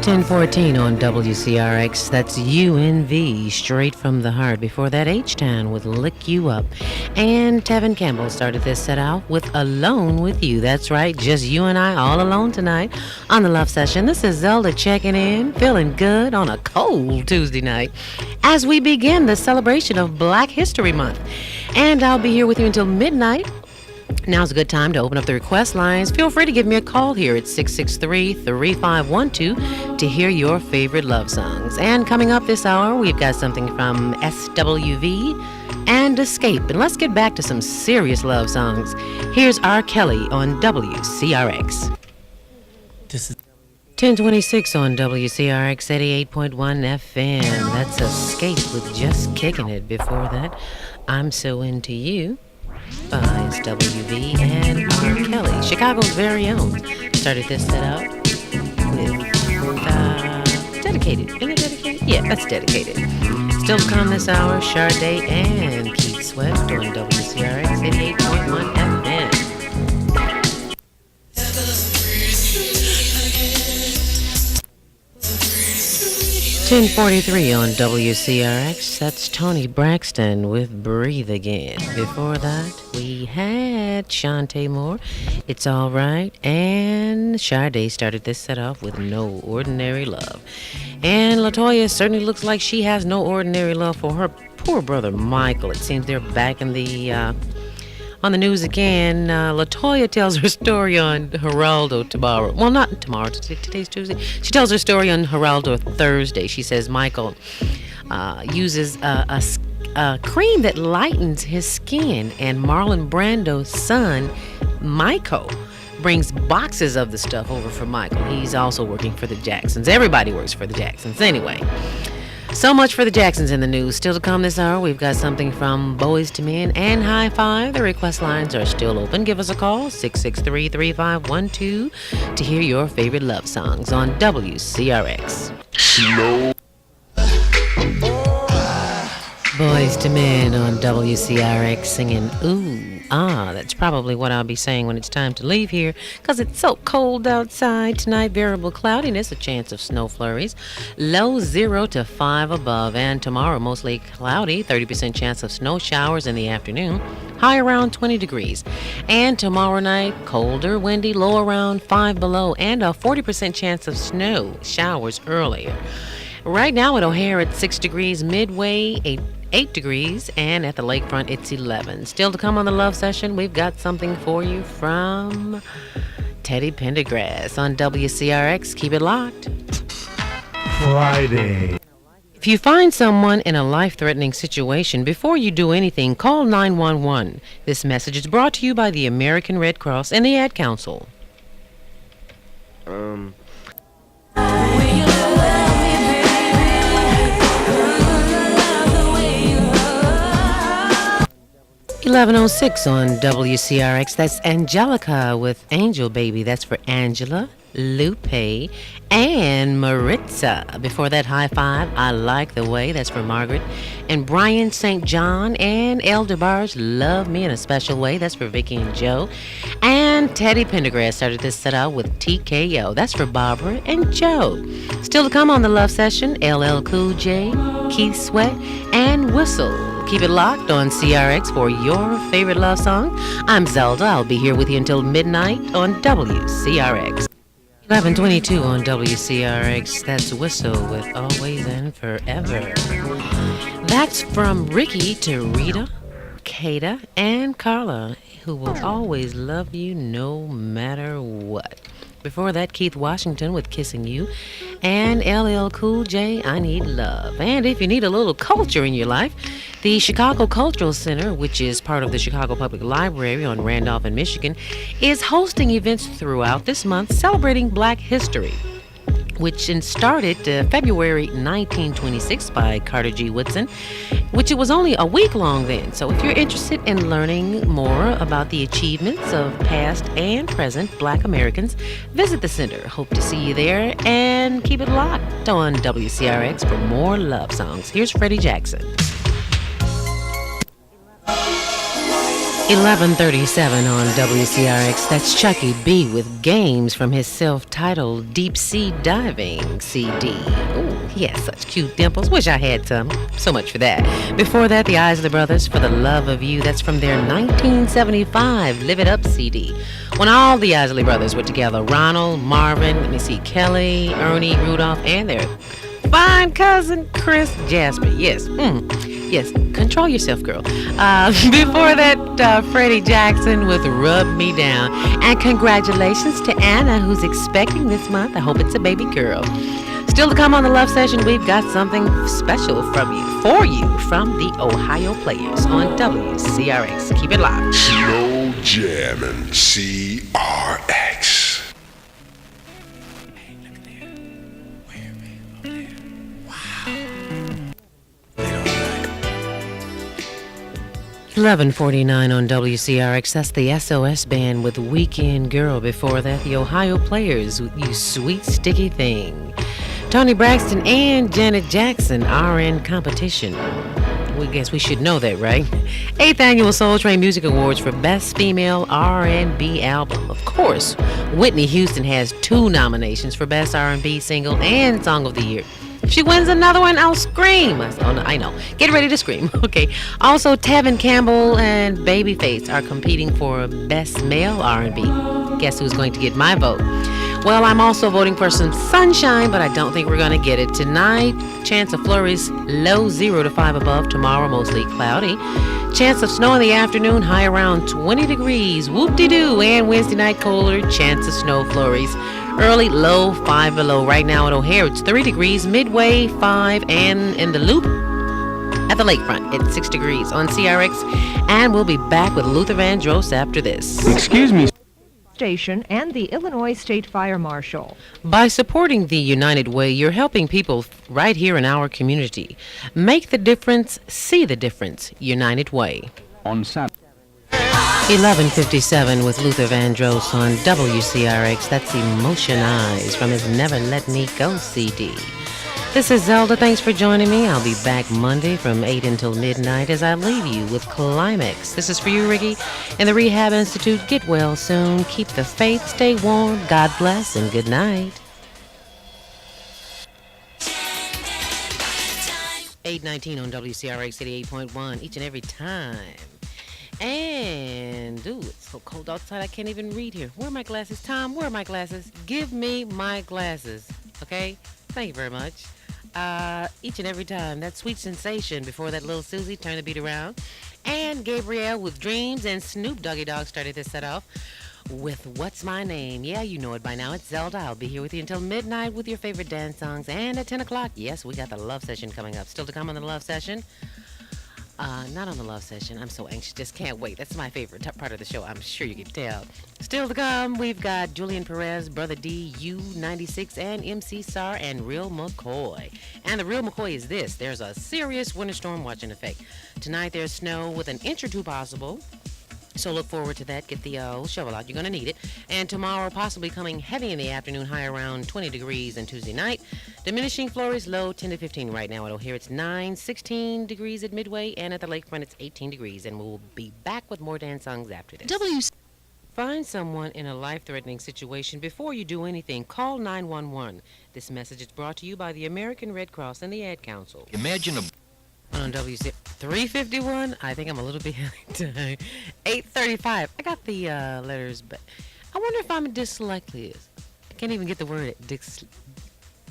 1014 on WCRX. That's UNV, straight from the heart. Before that, H-Town with Lick You Up. And Tevin Campbell started this set out with Alone With You. That's right, just you and I all alone tonight on the Love Session. This is Zelda checking in, feeling good on a cold Tuesday night as we begin the celebration of Black History Month. And I'll be here with you until midnight. Now's a good time to open up the request lines. Feel free to give me a call here at 663-3512 to hear your favorite love songs. And coming up this hour, we've got something from SWV and Escape. And let's get back to some serious love songs. Here's R. Kelly on WCRX. This is 1026 on WCRX 88.1 FM. That's Escape with Just Kicking It. Before that, I'm So Into You by SWV and R. Kelly, Chicago's very own. Started this set out with Dedicated. Isn't it Dedicated? Yeah, that's Dedicated. Still to come this hour, Sade and Keith Sweat on WCRX 88.1 FM. 1043 on WCRX. That's Tony Braxton with Breathe Again. Before that, we had Shantae Moore, It's All Right, and Sade started this set off with No Ordinary Love. And LaToya certainly looks like she has no ordinary love for her poor brother Michael. It seems they're back in the on the news again. LaToya tells her story on Geraldo tomorrow. Well, not tomorrow. Today's Tuesday. She tells her story on Geraldo Thursday. She says Michael uses a cream that lightens his skin, and Marlon Brando's son, Michael, brings boxes of the stuff over for Michael. He's also working for the Jacksons. Everybody works for the Jacksons anyway. So much for the Jacksons in the news. Still to come this hour, we've got something from Boys to Men and High Five. The request lines are still open. Give us a call, 663-3512, to hear your favorite love songs on WCRX. Slow. Boys to Men on WCRX singing Ooh, Ah. That's probably what I'll be saying when it's time to leave here, because it's so cold outside tonight. Variable cloudiness, a chance of snow flurries, low 0 to 5 above, and tomorrow mostly cloudy, 30% chance of snow showers in the afternoon, high around 20 degrees. And tomorrow night, colder, windy, low around 5 below, and a 40% chance of snow showers earlier. Right now at O'Hare, it's 6 degrees, Midway 8 degrees, and at the lakefront it's 11. Still to come on the Love Session, we've got something for you from Teddy Pendergrass on WCRX. Keep it locked. Friday. If you find someone in a life-threatening situation, before you do anything, call 911. This message is brought to you by the American Red Cross and the Ad Council. 1106 on WCRX. That's Angelica with Angel Baby. That's for Angela, Lupe, and Maritza. Before that, High Five, I Like the Way. That's for Margaret. And Brian St. John and Elder Bars, Love Me in a Special Way. That's for Vicky and Joe. And Teddy Pendergrass started this set out with TKO. That's for Barbara and Joe. Still to come on the Love Session, LL Cool J, Keith Sweat, and Whistle. Keep it locked on CRX for your favorite love song. I'm Zelda. I'll be here with you until midnight on WCRX. 1122 on WCRX. That's Whistle with Always and Forever. That's from Ricky to Rita, Kata, and Carla, who will always love you no matter what. Before that, Keith Washington with Kissing You, and LL Cool J, I Need Love. And if you need a little culture in your life, the Chicago Cultural Center, which is part of the Chicago Public Library on Randolph and Michigan, is hosting events throughout this month celebrating Black history, which started February 1926 by Carter G. Woodson, which it was only a week long then. So if you're interested in learning more about the achievements of past and present Black Americans, visit the center. Hope to see you there, and keep it locked on WCRX for more love songs. Here's Freddie Jackson. 11:37 on WCRX. That's Chucky B with games from his self-titled Deep Sea Diving CD. Ooh, he has such cute dimples. Wish I had some. So much for that. Before that, the Isley Brothers, For the Love of You. That's from their 1975 Live It Up CD. When all the Isley Brothers were together, Ronald, Marvin, let me see, Kelly, Ernie, Rudolph, and their fine cousin Chris Jasper. Yes. Yes, control yourself, girl. Before that, Freddie Jackson with Rub Me Down. And congratulations to Anna, who's expecting this month. I hope it's a baby girl. Still to come on the Love Session, we've got something special for you, from the Ohio Players on WCRX. Keep it locked. Slow Jammin' CRX. 11:49 on WCRX. That's the SOS Band with Weekend Girl. Before that, the Ohio Players with You Sweet Sticky Thing. Tony Braxton and Janet Jackson are in competition. We guess we should know that, right? 8th Annual Soul Train Music Awards for Best Female R&B Album. Of course, Whitney Houston has 2 nominations for Best R&B Single and Song of the Year. If she wins another one, I'll scream. Oh, no, I know. Get ready to scream. Okay. Also, Tevin Campbell and Babyface are competing for Best Male R&B. Guess who's going to get my vote? Well, I'm also voting for some sunshine, but I don't think we're going to get it tonight. Chance of flurries, low 0 to 5 above. Tomorrow, mostly cloudy. Chance of snow in the afternoon, high around 20 degrees. Whoop-de-doo. And Wednesday night, colder. Chance of snow flurries. Early, low 5 below. Right now at O'Hare, it's 3 degrees. Midway, 5. And in the Loop, at the lakefront, it's 6 degrees on CRX. And we'll be back with Luther Vandross after this. Excuse me. Station and the Illinois State Fire Marshal. By supporting the United Way, you're helping people right here in our community. Make the difference, see the difference. United Way. On Saturday. 11:57 with Luther Vandross on WCRX. That's Emotion Eyes from his Never Let Me Go CD. This is Zelda. Thanks for joining me. I'll be back Monday from 8 until midnight as I leave you with Climax. This is for you, Ricky, and the Rehab Institute. Get well soon. Keep the faith. Stay warm. God bless and good night. 8:19 on WCRX 88.1 each and every time. And, ooh, it's so cold outside I can't even read here. Where are my glasses? Tom, where are my glasses? Give me my glasses, okay? Thank you very much. Each and every time. That Sweet Sensation before that Little Susie, Turn the Beat Around. And Gabrielle with Dreams, and Snoop Doggy Dogg started this set off with What's My Name. Yeah, you know it by now. It's Zelda. I'll be here with you until midnight with your favorite dance songs. And at 10 o'clock, yes, we got the Love Session coming up. Still to come on the Love Session. Not on the Love Session. I'm so anxious. Just can't wait. That's my favorite part of the show. I'm sure you can tell. Still to come, we've got Julian Perez, Brother D, U96, and MC Sar, and Real McCoy. And the Real McCoy is this. There's a serious winter storm watching effect. Tonight there's snow with an inch or two possible. So look forward to that. Get the shovel out. You're going to need it. And tomorrow, possibly coming heavy in the afternoon, high around 20 degrees. And Tuesday night, diminishing flurries, low 10 to 15 right now. At O'Hare, it's 9, 16 degrees at Midway. And at the lakefront, it's 18 degrees. And we'll be back with more dance songs after this. Find someone in a life-threatening situation before you do anything. Call 911. This message is brought to you by the American Red Cross and the Ad Council. Imagine a On WC 351. I think I'm a little behind. 8:35. I got the letters, but I wonder if I'm dyslexic. I can't even get the word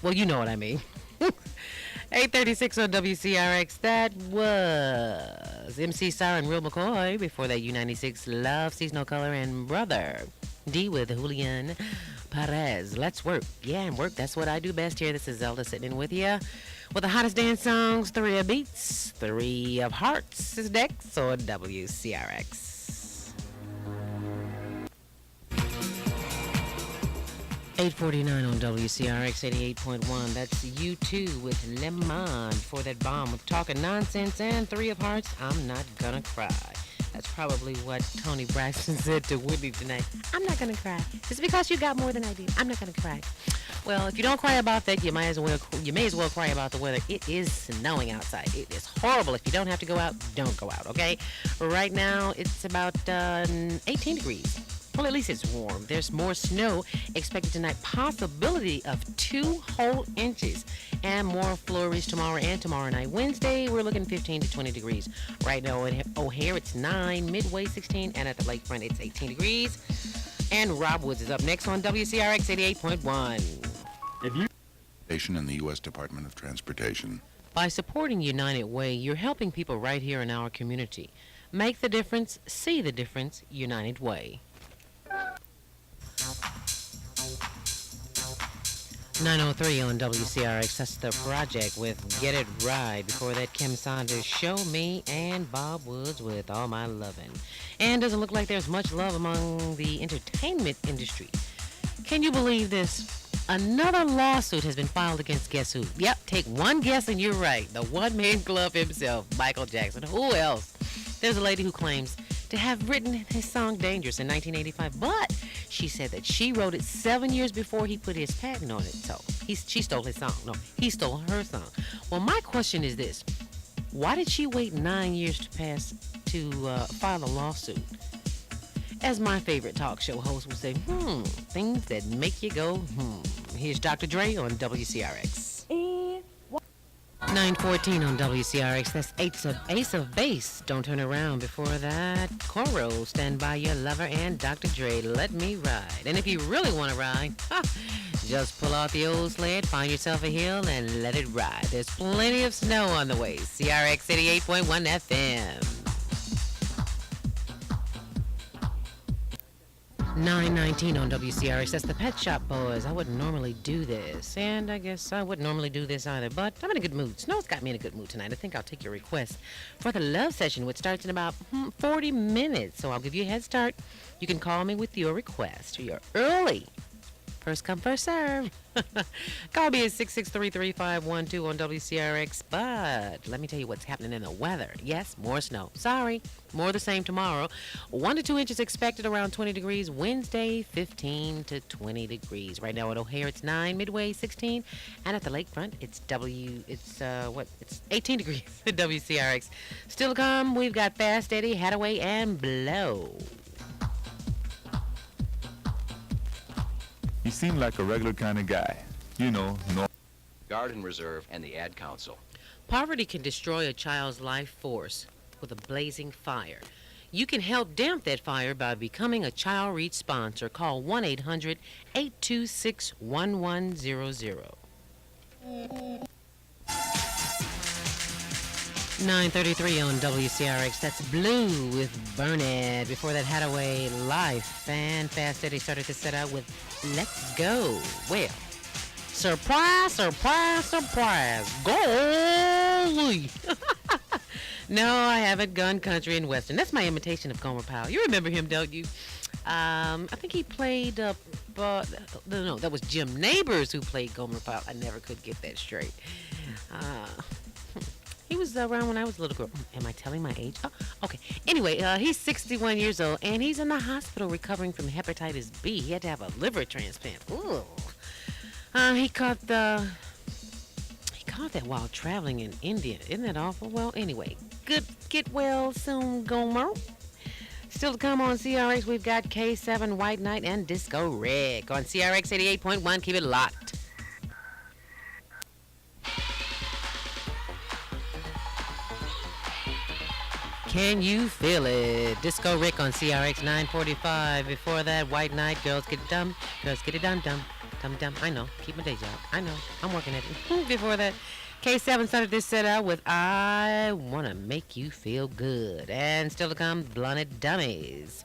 well, you know what I mean. 8:36 on WCRX. That was MC Siren, Real McCoy. Before that, U96, Love, Sees No Color, and Brother D with Julian Perez. Let's work. Yeah, and work. That's what I do best here. This is Zelda sitting in with you. With the hottest dance songs, 3 of beats, 3 of hearts is next on WCRX. 8:49 on WCRX 88.1. That's U2 with Lemon for that bomb of talking nonsense, and 3 of hearts, I'm not gonna cry. That's probably what Tony Braxton said to Whitney tonight. I'm not gonna cry. Just because you got more than I do, I'm not gonna cry. Well, if you don't cry about that, you may as well cry about the weather. It is snowing outside. It is horrible. If you don't have to go out, don't go out. Okay. Right now it's about 18 degrees. Well, at least it's warm. There's more snow expected tonight. Possibility of 2 whole inches and more flurries tomorrow and tomorrow night. Wednesday, we're looking 15 to 20 degrees. Right now in O'Hare, it's 9. Midway, 16. And at the lakefront, it's 18 degrees. And Rob Woods is up next on WCRX 88.1. If you station in the U.S. Department of Transportation. By supporting United Way, you're helping people right here in our community. Make the difference, see the difference, United Way. 903 on WCRX. That's the project with Get It Right. Before that, Kim Saunders, Show Me, and Bob Woods with All My Lovin'. And doesn't look like there's much love among the entertainment industry. Can you believe this? Another lawsuit has been filed against guess who? Yep, take one guess and you're right. The one-man glove himself, Michael Jackson. Who else? There's a lady who claims to have written his song Dangerous in 1985, but she said that she wrote it 7 years before he put his patent on it. So she stole his song. No, he stole her song. Well, my question is this. Why did she wait 9 years to file a lawsuit? As my favorite talk show host would say, things that make you go, Here's Dr. Dre on WCRX. 914 on WCRX. That's Ace of Base. Don't turn around. Before that, Coro, Stand By Your Lover, and Dr. Dre, Let Me Ride. And if you really want to ride, just pull out the old sled, find yourself a hill, and let it ride. There's plenty of snow on the way. CRX 88.1 FM. 919 on WCRX. That's the Pet Shop Boys. I wouldn't normally do this, and I guess I wouldn't normally do this either, but I'm in a good mood. Snow's got me in a good mood tonight. I think I'll take your request for the love session, which starts in about 40 minutes, so I'll give you a head start. You can call me with your request. You're early. First come, first serve. Call me at 663-3512 on WCRX. But let me tell you what's happening in the weather. Yes, more snow. Sorry, more the same tomorrow. 1 to 2 inches expected, around 20 degrees. Wednesday, 15 to 20 degrees. Right now at O'Hare, it's 9. Midway, 16. And at the lakefront, it's 18 degrees at WCRX. Still to come, we've got Fast Eddie, Hathaway, and Blow. You seem like a regular kind of guy. You know, Guard and Reserve, and the Ad Council. Poverty can destroy a child's life force with a blazing fire. You can help damp that fire by becoming a Child Reach sponsor. Call 1-800-826-1100. 933 on WCRX. That's Blue with Burnett. Before that, Hathaway, Life. And Fast Eddie started to set out with Let's Go. Well, surprise, surprise, surprise. Golly. No, I haven't. Gun Country and Western. That's my imitation of Gomer Pyle. You remember him, don't you? I think he played, no, that was Jim Neighbors who played Gomer Pyle. I never could get that straight. He was around when I was a little girl. Am I telling my age? Oh, okay. Anyway, he's 61 years old, and he's in the hospital recovering from hepatitis B. He had to have a liver transplant. Ooh. He caught that while traveling in India. Isn't that awful? Well, anyway, get well soon, Gomer. Still to come on CRX, we've got K7, White Knight, and Disco Rick. On CRX 88.1, keep it locked. Can you feel it? Disco Rick on CRX 945. Before that, White Knight, Girls Get It Dumb. Girls Get It Dumb, dumb, dumb, dumb. I know. Keep my day job. I know. I'm working at it. Before that, K7 started this set out with I Wanna Make You Feel Good. And still to come, Blunted Dummies.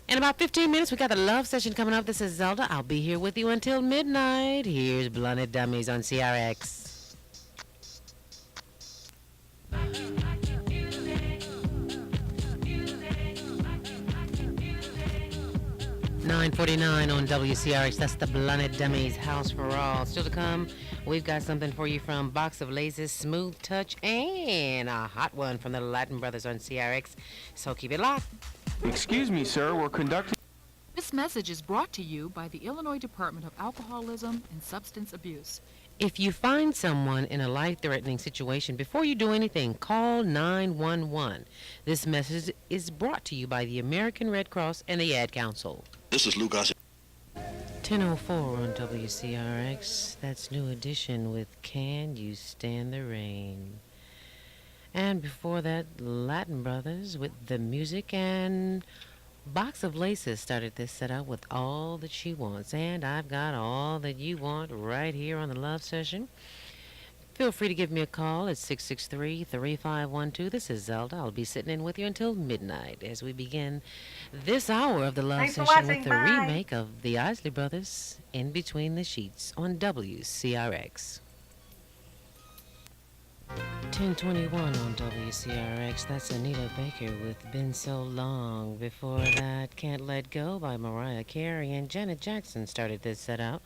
In about 15 minutes, we got the love session coming up. This is Zelda. I'll be here with you until midnight. Here's Blunted Dummies on CRX. 949 on WCRX. That's the Blunted Dummies, House for All. Still to come, we've got something for you from Box of Lasers, Smooth Touch, and a hot one from the Latin Brothers on CRX. So keep it locked. Excuse me, sir. We're conducting This message is brought to you by the Illinois Department of Alcoholism and Substance Abuse. If you find someone in a life-threatening situation, before you do anything, call 911. This message is brought to you by the American Red Cross and the Ad Council. This is Lucas. 10:04 on WCRX. That's New Edition with Can You Stand the Rain? And before that, Latin Brothers with the music, and Box of Laces started this set out with All That She Wants. And I've got all that you want right here on the Love Session. Feel free to give me a call at 663-3512. This is Zelda. I'll be sitting in with you until midnight as we begin this hour of the Love Session with the remake of the Isley Brothers, In Between the Sheets, on WCRX. 10:21 on WCRX. That's Anita Baker with Been So Long. Before that, Can't Let Go by Mariah Carey, and Janet Jackson started this set out.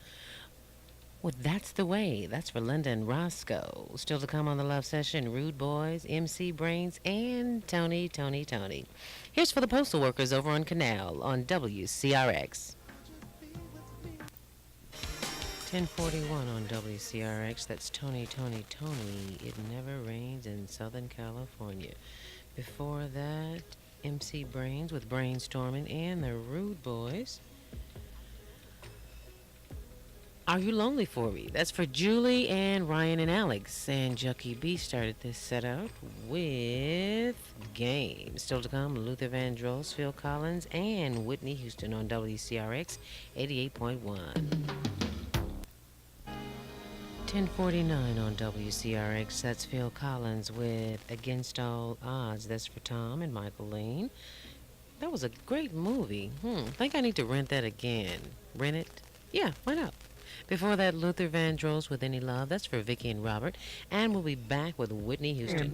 Well, That's the Way. That's for Linda and Roscoe. Still to come on the Love Session, Rude Boys, MC Brains, and Tony. Here's for the postal workers over on Canal on WCRX. 10:41 on WCRX. That's Tony. It Never Rains in Southern California. Before that, MC Brains with Brainstorming and the Rude Boys. Are You Lonely For Me? That's for Julie and Ryan and Alex. And Jucky B started this set out with Game. Still to come, Luther Vandross, Phil Collins, and Whitney Houston on WCRX 88.1. 10:49 on WCRX. That's Phil Collins with Against All Odds. That's for Tom and Michael Lane. That was a great movie. I think I need to rent that again. Rent it? Yeah, why not? Before that, Luther Vandross with Any Love. That's for Vicky and Robert. And we'll be back with Whitney Houston.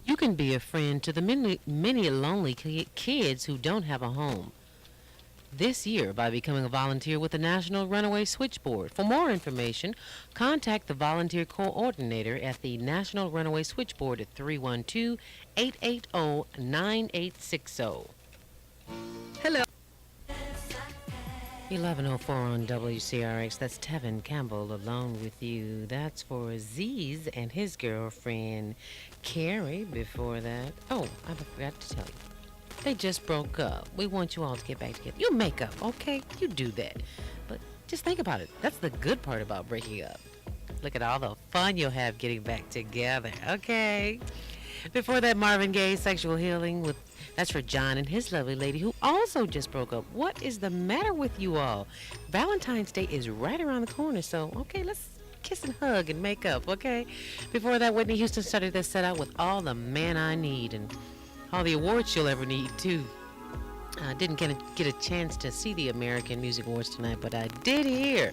You can be a friend to the many lonely kids who don't have a home this year by becoming a volunteer with the National Runaway Switchboard. For more information, contact the volunteer coordinator at the National Runaway Switchboard at 312-880-9860. Hello. 11:04 on WCRX. That's Tevin Campbell, Alone With You. That's for Aziz and his girlfriend Carrie. Before that, I forgot to tell you, they just broke up. We want you all to get back together. You make up, okay? You do that. But just think about it. That's the good part about breaking up. Look at all the fun you'll have getting back together, okay? Before that, Marvin Gaye, Sexual Healing. That's for John and his lovely lady who also just broke up. What is the matter with you all? Valentine's Day is right around the corner, so, okay, let's kiss and hug and make up, okay? Before that, Whitney Houston started this set out with All the Man I Need, and all the awards you'll ever need, too. I didn't get a chance to see the American Music Awards tonight, but I did hear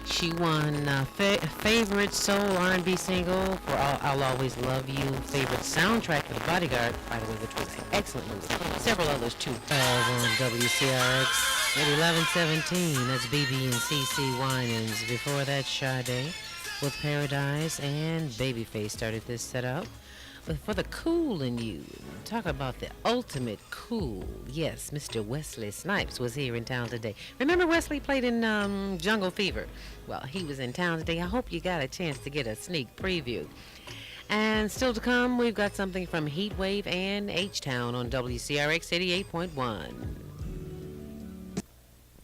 she won favorite soul R&B single for I'll Always Love You, favorite soundtrack for The Bodyguard, by the way, which was an excellent movie. Several others, too. On WCRX at 11:17. That's BB and CC Winans. Before that, Sade with Paradise, and Babyface started this set out. But for the cool in you, talk about the ultimate cool. Yes, Mr. Wesley Snipes was here in town today. Remember Wesley played in Jungle Fever? Well, he was in town today. I hope you got a chance to get a sneak preview. And still to come, we've got something from Heatwave and H-Town on WCRX 88.1.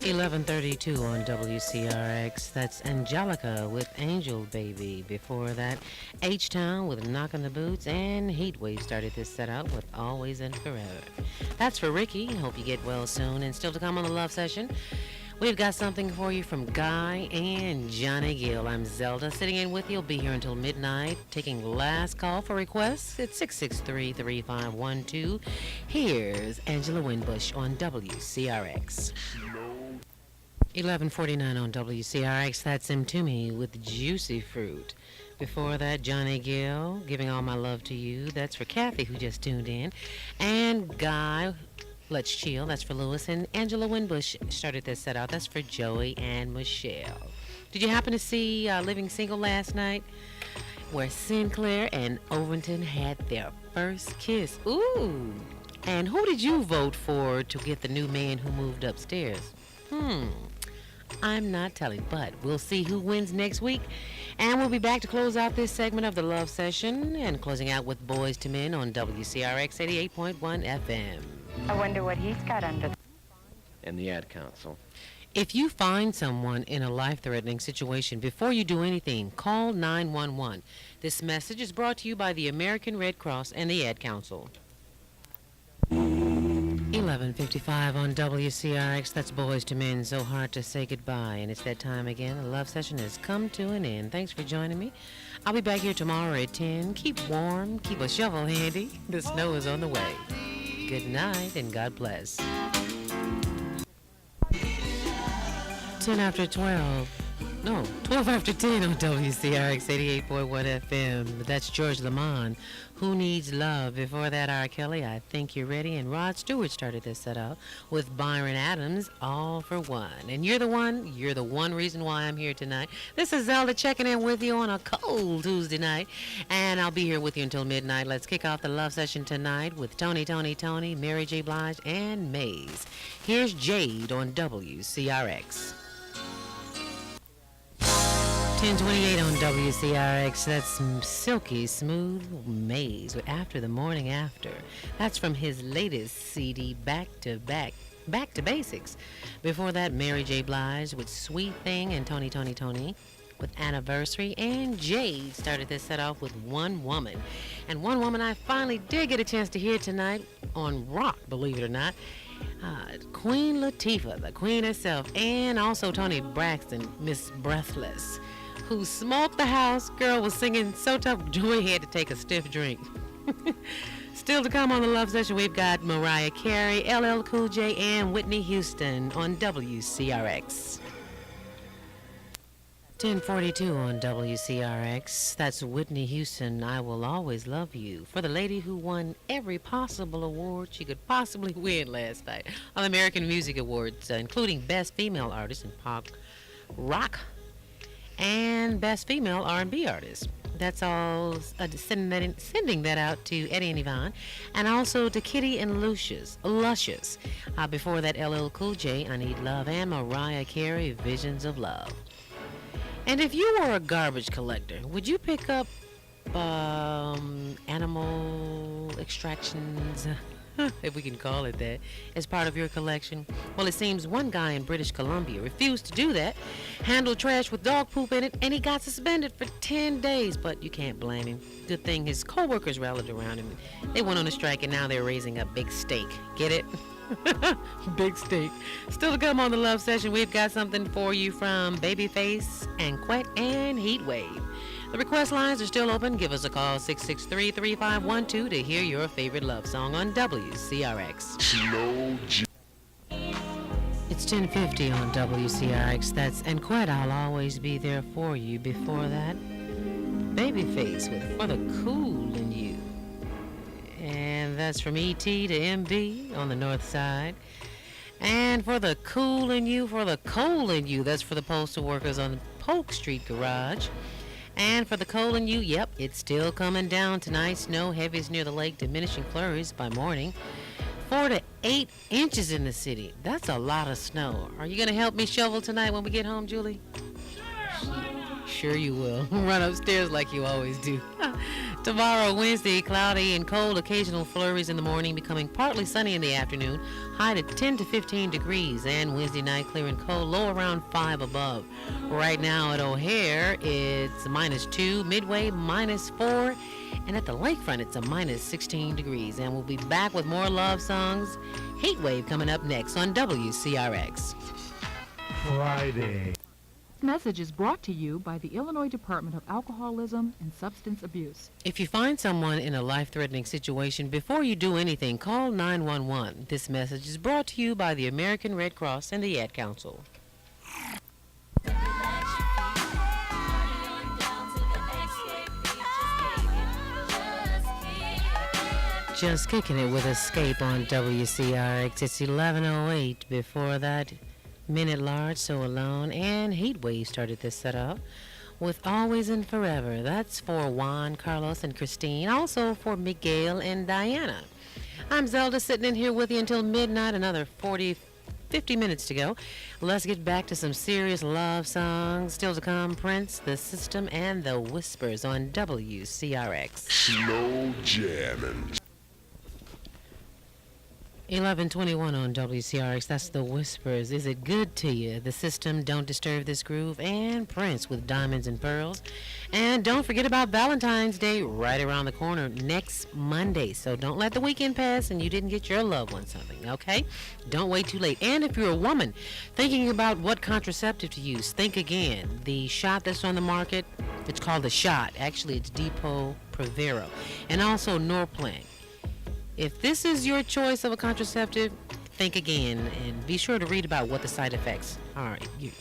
11:32 on WCRX. That's Angelica with Angel Baby. Before that, H-Town with Knockin' the Boots, and Heatwave started this set out with Always and Forever. That's for Ricky. Hope you get well soon. And still to come on the Love Session, we've got something for you from Guy and Johnny Gill. I'm Zelda, sitting in with you. I'll be here until midnight, taking last call for requests at 663-3512. Here's Angela Winbush on WCRX. 11:49 on WCRX. That's Him To Me with Juicy Fruit. Before that, Johnny Gill, Giving All My Love to You. That's for Kathy, who just tuned in. And Guy, Let's Chill. That's for Lewis. And Angela Winbush started this set out. That's for Joey and Michelle. Did you happen to see Living Single last night, where Sinclair and Overton had their first kiss? Ooh, And who did you vote for to get the new man who moved upstairs? I'm not telling, but we'll see who wins next week. And we'll be back to close out this segment of the Love Session and closing out with Boys to Men on WCRX 88.1 FM. I wonder what he's got under. And the ad council. If you find someone in a life-threatening situation, before you do anything, call 911. This message is brought to you by the American Red Cross and the Ad Council. 11:55 on WCRX. That's Boys to Men, so hard to say goodbye. And it's that time again. The Love Session has come to an end. Thanks for joining me. I'll be back here tomorrow at 10. Keep warm. Keep a shovel handy. The snow is on the way. Good night and God bless. 10 after 12. No, 12 after 10 on WCRX 88.1 FM. That's George Lamond. Who Needs Love? Before that, R. Kelly, I Think You're Ready. And Rod Stewart started this set out with Byron Adams, All for One. And you're the one reason why I'm here tonight. This is Zelda checking in with you on a cold Tuesday night. And I'll be here with you until midnight. Let's kick off the Love Session tonight with Tony, Mary J. Blige, and Maze. Here's Jade on WCRX. 10:28 on WCRX. That's Silky Smooth Maze with After the Morning After. That's from his latest CD, Back to Basics. Before that, Mary J. Blige with Sweet Thing and Tony with Anniversary. And Jade started this set off with One Woman. And One Woman I finally did get a chance to hear tonight on rock, believe it or not. Queen Latifah, the queen herself, and also Tony Braxton, Miss Breathless, who smoked the house. Girl was singing so tough, Joy had to take a stiff drink. Still to come on the Love Session, we've got Mariah Carey, LL Cool J, and Whitney Houston on WCRX. 10:42 on WCRX. That's Whitney Houston, I Will Always Love You, for the lady who won every possible award she could possibly win last night on the American Music Awards, including Best Female Artist in Pop Rock and Best Female R&B Artist. That's all sending that out to Eddie and Yvonne, and also to Kitty and Luscious. Before that, LL Cool J, I Need Love, and Mariah Carey, Visions of Love. And if you were a garbage collector, would you pick up animal extractions, if we can call it that, as part of your collection? Well, it seems one guy in British Columbia refused to do that, handled trash with dog poop in it, and he got suspended for 10 days. But you can't blame him. Good thing his co-workers rallied around him. They went on a strike, and now they're raising a big steak. Get it? Big steak. Still to come on the Love Session, we've got something for you from Babyface and Quet and Heatwave. The request lines are still open. Give us a call, 663-3512, to hear your favorite love song on WCRX. Slow J. It's 10:50 on WCRX. That's And Quet, I'll Always Be There For You. Before that, Babyface with For the Cool in You. And that's from E.T. to MB on the north side. And For the Cool in You, For the Coal in You, that's for the postal workers on the Polk Street Garage. And For the Coal in You, yep, it's still coming down tonight. Snow heaviest near the lake, diminishing flurries by morning. 4 to 8 inches in the city. That's a lot of snow. Are you going to help me shovel tonight when we get home, Julie? Sure you will. Run upstairs like you always do. Tomorrow, Wednesday, cloudy and cold, occasional flurries in the morning, becoming partly sunny in the afternoon, high to 10 to 15 degrees, and Wednesday night clear and cold, low around 5 above. Right now at O'Hare, it's -2, Midway -4, and at the lakefront, it's a -16 degrees. And we'll be back with more love songs. Heatwave coming up next on WCRX. Friday. This message is brought to you by the Illinois Department of Alcoholism and Substance Abuse. If you find someone in a life-threatening situation, before you do anything, call 911. This message is brought to you by the American Red Cross and the Ad Council. Just kicking it with Escape on WCRX. It's 11:08. Before that, Men at Large, So Alone, and Heatwave started this setup with Always and Forever. That's for Juan, Carlos, and Christine. Also for Miguel and Diana. I'm Zelda sitting in here with you until midnight, another 50 minutes to go. Let's get back to some serious love songs. Still to come, Prince, The System, and The Whispers on WCRX. Slow jamming. 11:21 on WCRX. That's The Whispers. Is it good to you? The System, Don't Disturb This Groove, and Prince with Diamonds and Pearls. And don't forget about Valentine's Day right around the corner next Monday. So don't let the weekend pass and you didn't get your loved one something, okay? Don't wait too late. And if you're a woman thinking about what contraceptive to use, think again. The shot that's on the market, it's called The Shot. Actually, it's Depo-Provera. And also Norplant. If this is your choice of a contraceptive, think again and be sure to read about what the side effects are.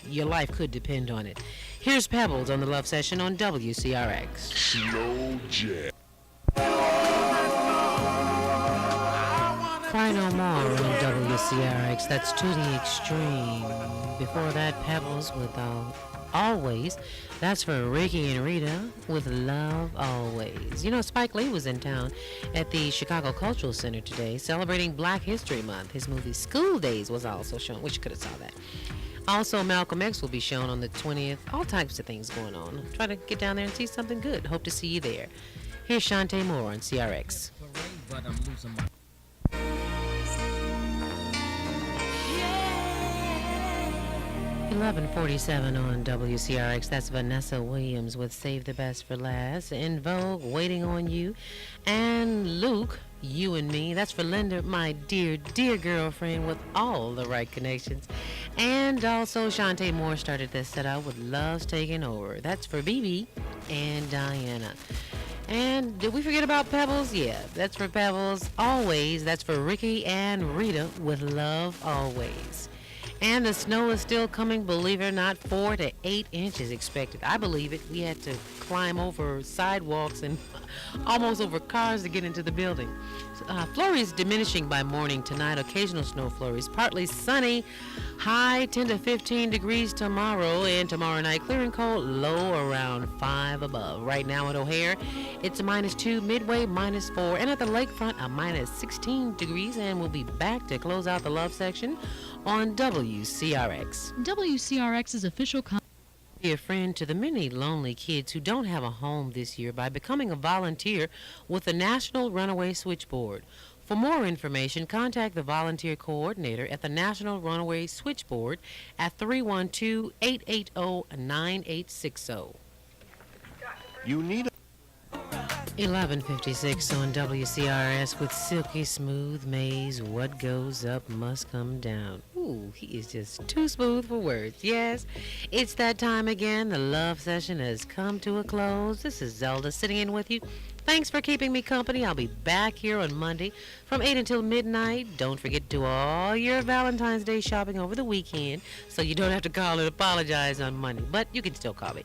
Your life could depend on it. Here's Pebbles on the Love Session on WCRX. Slow jam. Cry No More on WCRX. That's to the extreme. Before that, Pebbles with Always. That's for Ricky and Rita with Love Always. You know, Spike Lee was in town at the Chicago Cultural Center today celebrating Black History Month. His movie School Days was also shown. Wish you could have saw that. Also, Malcolm X will be shown on the 20th. All types of things going on. Try to get down there and see something good. Hope to see you there. Here's Shantae Moore on CRX. 11:47 on WCRX. That's Vanessa Williams with Save the Best for Last. In Vogue, Waiting on You. And Luke, You and Me. That's for Linda, my dear, dear girlfriend with all the right connections. And also Shantae Moore started this set out with Love's Taking Over. That's for BB and Diana. And did we forget about Pebbles? Yeah, that's for Pebbles. Always. That's for Ricky and Rita with Love Always. And the snow is still coming, believe it or not, 4 to 8 inches expected. I believe it. We had to climb over sidewalks and almost over cars to get into the building. Flurries diminishing by morning tonight. Occasional snow flurries. Partly sunny. High 10 to 15 degrees tomorrow. And tomorrow night, clear and cold. Low around 5 above. Right now at O'Hare, it's a -2. Midway, -4. And at the lakefront, a -16 degrees. And we'll be back to close out the love section on WCRX. WCRX's official Be a friend to the many lonely kids who don't have a home this year by becoming a volunteer with the National Runaway Switchboard. For more information, contact the volunteer coordinator at the National Runaway Switchboard at 312-880-9860. You need 11:56 on WCRS with Silky Smooth Maze. What goes up must come down. Ooh, he is just too smooth for words. Yes, it's that time again. The love session has come to a close. This is Zelda sitting in with you. Thanks for keeping me company. I'll be back here on Monday from 8 until midnight. Don't forget to do all your Valentine's Day shopping over the weekend so you don't have to call and apologize on Monday. But you can still call me.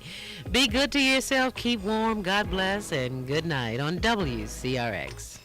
Be good to yourself. Keep warm. God bless. And good night on WCRX.